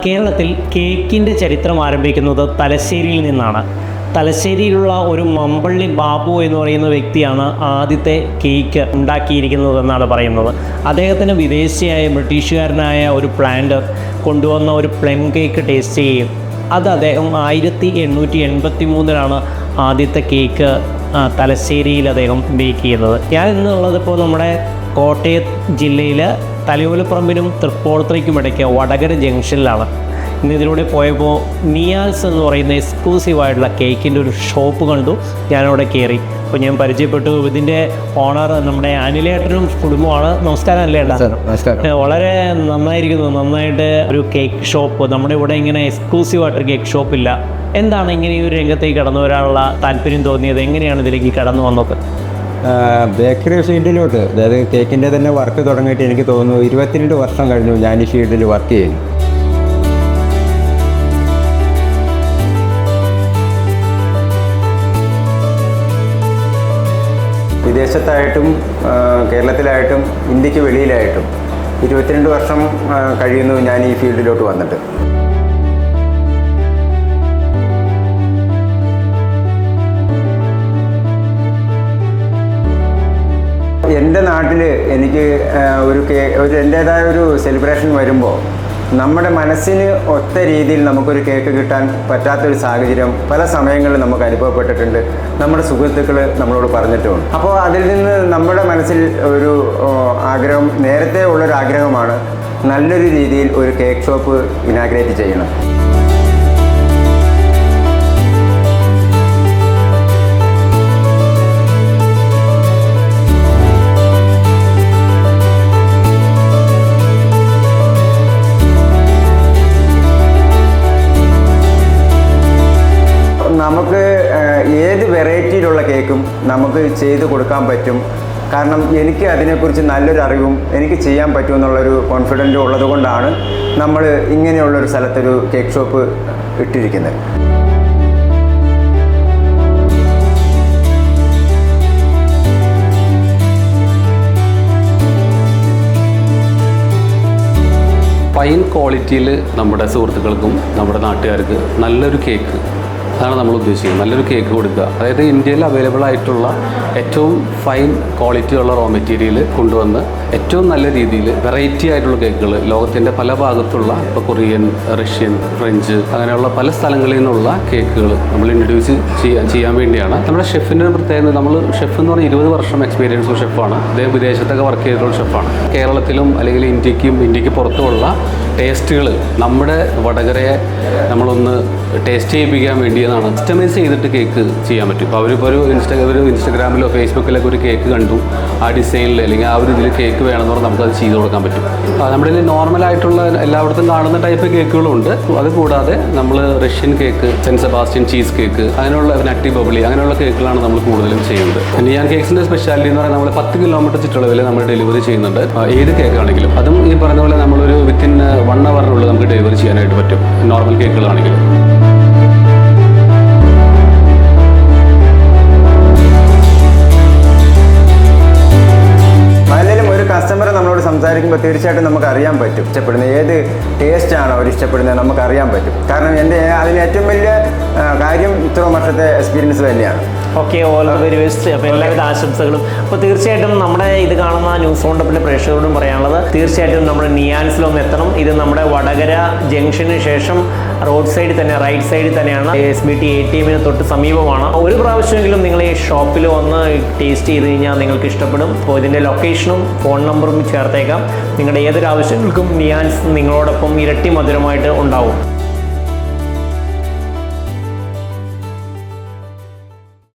കേരളത്തിൽ കേക്കിൻ്റെ ചരിത്രം ആരംഭിക്കുന്നത് തലശ്ശേരിയിൽ നിന്നാണ്. തലശ്ശേരിയിലുള്ള ഒരു മമ്പള്ളി ബാബു എന്ന് പറയുന്ന വ്യക്തിയാണ് ആദ്യത്തെ കേക്ക് ഉണ്ടാക്കിയിരിക്കുന്നതെന്നാണ് പറയുന്നത്. അദ്ദേഹത്തിന് വിദേശിയായ ബ്രിട്ടീഷുകാരനായ ഒരു പ്ലാന്റർ കൊണ്ടുവന്ന ഒരു പ്ലം കേക്ക് ടേസ്റ്റ് ചെയ്യും. അത് അദ്ദേഹം 1883 ആദ്യത്തെ കേക്ക് തലശ്ശേരിയിൽ അദ്ദേഹം ബേക്ക് ചെയ്യുന്നത്. ഞാൻ ഇന്നുള്ളത് ഇപ്പോൾ നമ്മുടെ കോട്ടയം ജില്ലയിൽ തലയോലപ്പറമ്പിനും തൃപ്പൂണിത്തുറയ്ക്കും ഇടയ്ക്ക് വടകര ജംഗ്ഷനിലാണ്. ഇന്ന് ഇതിലൂടെ പോയപ്പോൾ നിയാൽസ് എന്ന് പറയുന്ന എക്സ്ക്ലൂസീവായിട്ടുള്ള കേക്കിൻ്റെ ഒരു ഷോപ്പ് കണ്ടു. ഞാനവിടെ കയറി. അപ്പോൾ ഞാൻ പരിചയപ്പെട്ടു. ഇതിൻ്റെ ഓണർ നമ്മുടെ അനിലേട്ടനും കുടുംബമാണ്. നമസ്കാരം അനിലേട്ടാ. വളരെ നന്നായിരിക്കുന്നു. നന്നായിട്ട് ഒരു കേക്ക് ഷോപ്പ്. നമ്മുടെ ഇവിടെ ഇങ്ങനെ എക്സ്ക്ലൂസീവായിട്ടൊരു കേക്ക് ഷോപ്പില്ല. എന്താണ് ഇങ്ങനെ ഈ ഒരു രംഗത്തേക്ക് കടന്നു വരാനുള്ള താല്പര്യം തോന്നിയത്? എങ്ങനെയാണ് ഇതിലേക്ക് കടന്നു വന്നത്? ബേക്കറി ഫീൽഡിലോട്ട്, അതായത് കേക്കിൻ്റെ തന്നെ വർക്ക് തുടങ്ങിയിട്ട് എനിക്ക് തോന്നുന്നു 22 വർഷം കഴിഞ്ഞു ഞാൻ ഈ ഫീൽഡിൽ വർക്ക് ചെയ്യുന്നു. വിദേശത്തായിട്ടും കേരളത്തിലായിട്ടും ഇന്ത്യക്ക് വെളിയിലായിട്ടും 22 വർഷം കഴിയുന്നു ഞാൻ ഈ ഫീൽഡിലോട്ട് വന്നിട്ട്. എൻ്റെ നാട്ടിൽ എനിക്ക് ഒരു എൻ്റേതായ ഒരു സെലിബ്രേഷൻ വരുമ്പോൾ നമ്മുടെ മനസ്സിന് ഒത്ത രീതിയിൽ നമുക്കൊരു കേക്ക് കിട്ടാൻ പറ്റാത്തൊരു സാഹചര്യം പല സമയങ്ങളിൽ നമുക്ക് അനുഭവപ്പെട്ടിട്ടുണ്ട്. നമ്മുടെ സുഹൃത്തുക്കൾ നമ്മളോട് പറഞ്ഞിട്ടുമുണ്ട്. അപ്പോൾ അതിൽ നിന്ന് നമ്മുടെ മനസ്സിൽ ഒരു ആഗ്രഹം, നേരത്തെ ഉള്ളൊരു ആഗ്രഹമാണ് നല്ലൊരു രീതിയിൽ ഒരു കേക്ക് ഷോപ്പ് ഇനാഗ്രേറ്റ് ചെയ്യണം. നമുക്ക് ഏത് വെറൈറ്റിയിലുള്ള കേക്കും നമുക്ക് ചെയ്ത് കൊടുക്കാൻ പറ്റും. കാരണം എനിക്ക് അതിനെക്കുറിച്ച് നല്ലൊരു അറിവും എനിക്ക് ചെയ്യാൻ പറ്റുമെന്നുള്ളൊരു കോൺഫിഡൻറ്റും ഉള്ളത് കൊണ്ടാണ് നമ്മൾ ഇങ്ങനെയുള്ളൊരു സ്ഥലത്തൊരു കേക്ക് ഷോപ്പ് ഇട്ടിരിക്കുന്നത്. ഫൈൻ ക്വാളിറ്റിയിൽ നമ്മുടെ സുഹൃത്തുക്കൾക്കും നമ്മുടെ നാട്ടുകാർക്ക് നല്ലൊരു കേക്ക്, അതാണ് നമ്മൾ ഉദ്ദേശിക്കുന്നത്. നല്ലൊരു കേക്ക് കൊടുക്കുക. അതായത് ഇന്ത്യയിൽ അവൈലബിൾ ആയിട്ടുള്ള ഏറ്റവും ഫൈൻ ക്വാളിറ്റി ഉള്ള റോ മെറ്റീരിയൽ കൊണ്ടുവന്ന് ഏറ്റവും നല്ല രീതിയിൽ വെറൈറ്റി ആയിട്ടുള്ള കേക്കുകൾ ലോകത്തിൻ്റെ പല ഭാഗത്തുള്ള, ഇപ്പോൾ കൊറിയൻ, റഷ്യൻ, ഫ്രഞ്ച്, അങ്ങനെയുള്ള പല സ്ഥലങ്ങളിൽ നിന്നുള്ള കേക്കുകൾ നമ്മൾ ഇൻട്രൊഡ്യൂസ് ചെയ്യാൻ വേണ്ടിയാണ്. നമ്മുടെ ഷെഫിൻ്റെ ഒരു പ്രത്യേകത, നമ്മൾ ഷെഫ് എന്ന് പറഞ്ഞാൽ 20 വർഷം എക്സ്പീരിയൻസ് ഉള്ള ഷെഫാണ്. അദ്ദേഹം വിദേശത്തൊക്കെ വർക്ക് ചെയ്തിട്ടുള്ള ഷെഫാണ്. കേരളത്തിലും അല്ലെങ്കിൽ ഇന്ത്യക്ക് പുറത്തുമുള്ള ടേസ്റ്റുകൾ നമ്മുടെ വടകരയെ നമ്മളൊന്ന് ടേസ്റ്റ് ചെയ്യിപ്പിക്കാൻ വേണ്ടിയതാണ്. കസ്റ്റമൈസ് ചെയ്തിട്ട് കേക്ക് ചെയ്യാൻ പറ്റും. ഇപ്പോൾ അവരിപ്പോൾ ഒരു ഇൻസ്റ്റഗ്രാമിലോ ഫേസ്ബുക്കിലൊക്കെ ഒരു കേക്ക് കണ്ടു, ആ ഡിസൈനിൽ അല്ലെങ്കിൽ ആ ഒരു ഇതിൽ കേക്ക് വേണമെന്ന് പറഞ്ഞാൽ നമുക്കത് ചെയ്ത് കൊടുക്കാൻ പറ്റും. നമ്മുടെ ഇതിൽ നോർമലായിട്ടുള്ള എല്ലായിടത്തും കാണുന്ന ടൈപ്പ് കേക്കുകളും ഉണ്ട്. അതുകൂടാതെ നമ്മൾ Russian cake, saint Sebastian cheese cake, അങ്ങനെയുള്ള നട്ടി ബബിളി, അങ്ങനെയുള്ള കേക്കുകളാണ് നമ്മൾ കൂടുതലും ചെയ്യുന്നത്. നിയാൻ കേക്സിൻ്റെ സ്പെഷ്യാലിറ്റി എന്ന് പറയുന്നത് നമ്മൾ 10 കിലോമീറ്റർ ചുറ്റളവിൽ നമ്മൾ ഡെലിവറി ചെയ്യുന്നുണ്ട്. ഏത് കേക്കാണെങ്കിലും അതും ഈ പറഞ്ഞ പോലെ നമ്മളൊരു വിത്തിൻ 1 അവറിനുള്ളിൽ നമുക്ക് ഡെലിവറി ചെയ്യാനായിട്ട് പറ്റും, നോർമൽ കേക്കുകളാണെങ്കിലും. കസ്റ്റമറെ നമ്മളോട് സംസാരിക്കുമ്പോൾ തീർച്ചയായിട്ടും നമുക്ക് അറിയാൻ പറ്റും ഇഷ്ടപ്പെടുന്ന ഏത് ടേസ്റ്റാണ് അവർ ഇഷ്ടപ്പെടുന്നത്, നമുക്ക് അറിയാൻ പറ്റും. കാരണം അതിന് ഏറ്റവും വലിയ കാര്യം ഇത്രയും വർഷത്തെ എക്സ്പീരിയൻസ് തന്നെയാണ്. Okay, all the very best. അപ്പോൾ എല്ലാവിധ ആശംസകളും. അപ്പോൾ തീർച്ചയായിട്ടും നമ്മുടെ ഇത് കാണുന്ന ന്യൂസ് റൗണ്ടപ്പിൻ്റെ പ്രേക്ഷകരോടും പറയാനുള്ളത്, തീർച്ചയായിട്ടും നമ്മുടെ നിയാൻസിലൊന്ന് എത്തണം. ഇത് നമ്മുടെ വടകര ജംഗ്ഷന് ശേഷം റോഡ് സൈഡിൽ തന്നെ, റൈറ്റ് സൈഡിൽ തന്നെയാണ്. SBT ATM തൊട്ട് സമീപമാണ്. ഒരു പ്രാവശ്യമെങ്കിലും നിങ്ങൾ ഈ ഷോപ്പിൽ വന്ന് ടേസ്റ്റ് ചെയ്ത് കഴിഞ്ഞാൽ നിങ്ങൾക്ക് ഇഷ്ടപ്പെടും. അപ്പോൾ ഇതിൻ്റെ ലൊക്കേഷനും ഫോൺ നമ്പറും ചേർത്തേക്കാം. നിങ്ങളുടെ ഏതൊരു ആവശ്യങ്ങൾക്കും നിയാൻസ് നിങ്ങളോടൊപ്പം ഇരട്ടി മധുരമായിട്ട് ഉണ്ടാവും.